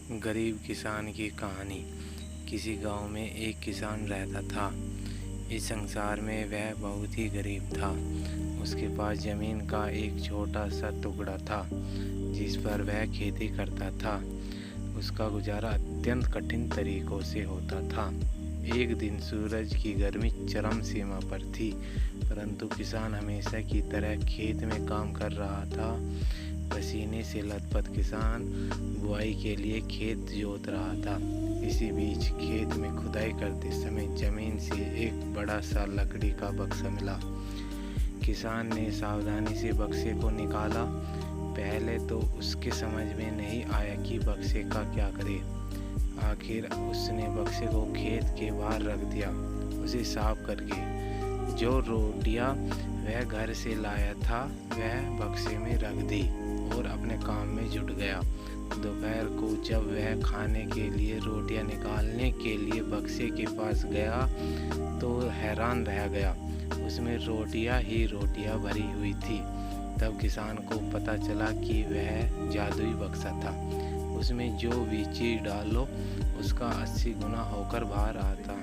गरीब किसान की कहानी। किसी गांव में एक किसान रहता था। इस संसार में वह बहुत ही गरीब था। उसके पास ज़मीन का एक छोटा सा टुकड़ा था जिस पर वह खेती करता था। उसका गुजारा अत्यंत कठिन तरीकों से होता था। एक दिन सूरज की गर्मी चरम सीमा पर थी, परंतु किसान हमेशा की तरह खेत में काम कर रहा था। पसीने से लथपथ किसान बुआई के लिए खेत जोत रहा था। इसी बीच खेत में खुदाई करते समय जमीन से एक बड़ा सा लकड़ी का बक्सा मिला। किसान ने सावधानी से बक्से को निकाला। पहले तो उसके समझ में नहीं आया कि बक्से का क्या करे। आखिर उसने बक्से को खेत के बाहर रख दिया, उसे साफ करके। जो रोटियां वह घर से लाया था वह बक्से में रख दी और अपने काम में जुट गया। दोपहर को जब वह खाने के लिए रोटियां निकालने के लिए बक्से के पास गया तो हैरान रह गया। उसमें रोटियां ही रोटियां भरी हुई थी। तब किसान को पता चला कि वह जादुई बक्सा था। उसमें जो भी चीज डालो उसका 80 गुना होकर बाहर आता।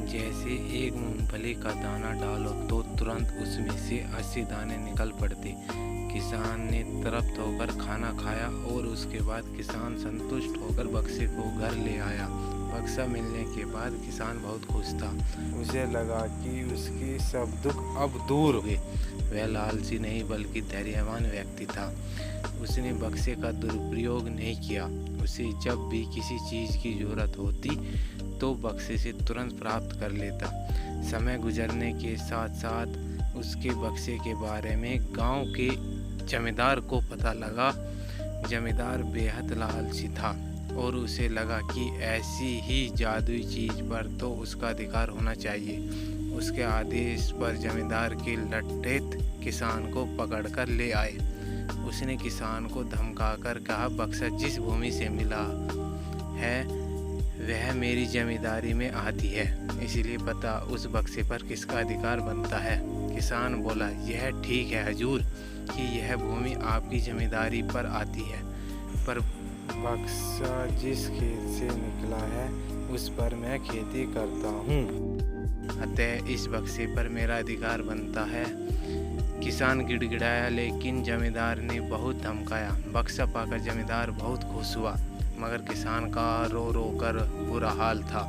जैसे एक मूंगफली का दाना डालो तो तुरंत उसमें से 80 दाने निकल पड़ते। किसान ने तृप्त होकर खाना खाया और उसके बाद किसान संतुष्ट होकर बक्से को घर ले आया। बक्सा मिलने के बाद किसान बहुत खुश था। उसे लगा कि उसकी सब दुख अब दूर हुए। वह लालची नहीं बल्कि धैर्यवान व्यक्ति था। उसने बक्से का दुरुपयोग नहीं किया। उसे जब भी किसी चीज़ की जरूरत होती तो बक्से से तुरंत प्राप्त कर लेता। समय गुजरने के साथ साथ उसके बक्से के बारे में गांव के जमींदार को पता लगा। जमींदार बेहद लालची था और उसे लगा कि ऐसी ही जादुई चीज़ पर तो उसका अधिकार होना चाहिए। उसके आदेश पर जमींदार के लठेत किसान को पकड़कर ले आए। उसने किसान को धमकाकर कहा, बक्सा जिस भूमि से मिला है वह मेरी जमींदारी में आती है, इसलिए पता उस बक्से पर किसका अधिकार बनता है। किसान बोला, यह ठीक है हजूर कि यह भूमि आपकी जमींदारी पर आती है, पर बक्सा जिस खेत से निकला है उस पर मैं खेती करता हूँ, अतः इस बक्से पर मेरा अधिकार बनता है। किसान गिड़गिड़ाया, लेकिन जमींदार ने बहुत धमकाया। बक्सा पाकर जमींदार बहुत खुश हुआ, मगर किसान का रो रो कर बुरा हाल था।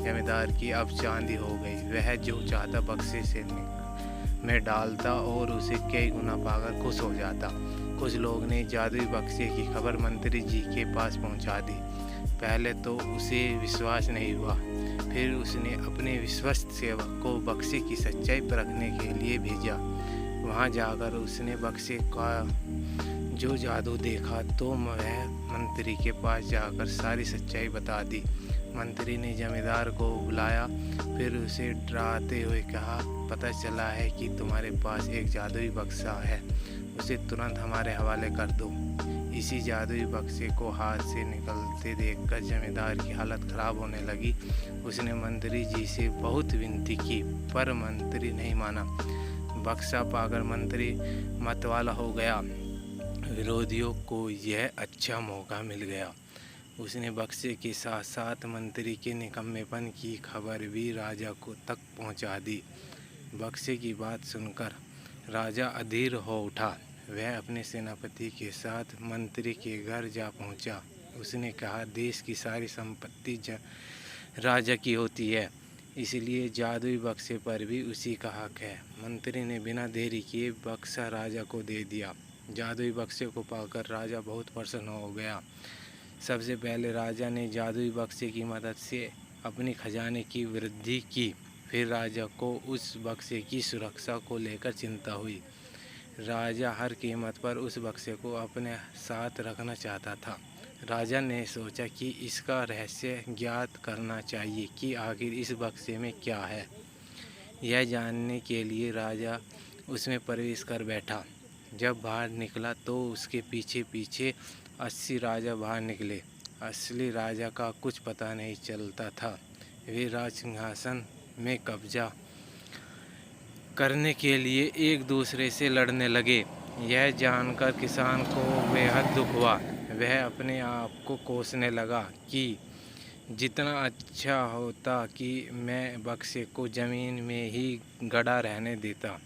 जमींदार की अब चांदी हो गई। वह जो चाहता बक्से से में डालता और उसे कई गुना पाकर खुश हो जाता। कुछ लोग ने जादुई बक्से की खबर मंत्री जी के पास पहुंचा दी। पहले तो उसे विश्वास नहीं हुआ, फिर उसने अपने विश्वस्त सेवक को बक्से की सच्चाई परखने के लिए भेजा। वहां जाकर उसने बक्से का जो जादू देखा तो वह मंत्री के पास जाकर सारी सच्चाई बता दी। मंत्री ने जमींदार को बुलाया, फिर उसे डराते हुए कहा, पता चला है कि तुम्हारे पास एक जादुई बक्सा है, उसे तुरंत हमारे हवाले कर दो। इसी जादुई बक्से को हाथ से निकलते देखकर जमींदार की हालत खराब होने लगी। उसने मंत्री जी से बहुत विनती की, पर मंत्री नहीं माना। बक्सा पाकर मंत्री मतवाला हो गया। विरोधियों को यह अच्छा मौका मिल गया। उसने बक्से के साथ साथ मंत्री के निकम्मेपन की खबर भी राजा को तक पहुंचा दी। बक्से की बात सुनकर राजा अधीर हो उठा। वह अपने सेनापति के साथ मंत्री के घर जा पहुंचा। उसने कहा, देश की सारी संपत्ति राजा की होती है, इसलिए जादुई बक्से पर भी उसी का हक है। मंत्री ने बिना देरी किए बक्सा राजा को दे दिया। जादुई बक्से को पाकर राजा बहुत प्रसन्न हो गया। सबसे पहले राजा ने जादुई बक्से की मदद से अपने खजाने की वृद्धि की। फिर राजा को उस बक्से की सुरक्षा को लेकर चिंता हुई। राजा हर कीमत पर उस बक्से को अपने साथ रखना चाहता था। राजा ने सोचा कि इसका रहस्य ज्ञात करना चाहिए कि आखिर इस बक्से में क्या है। यह जानने के लिए राजा उसमें प्रवेश कर बैठा। जब बाहर निकला तो उसके पीछे पीछे 80 राजा बाहर निकले। असली राजा का कुछ पता नहीं चलता था। वे राज सिंहासन में कब्जा करने के लिए एक दूसरे से लड़ने लगे। यह जानकर किसान को बेहद दुख हुआ। वह अपने आप को कोसने लगा कि जितना अच्छा होता कि मैं बक्से को ज़मीन में ही गड़ा रहने देता।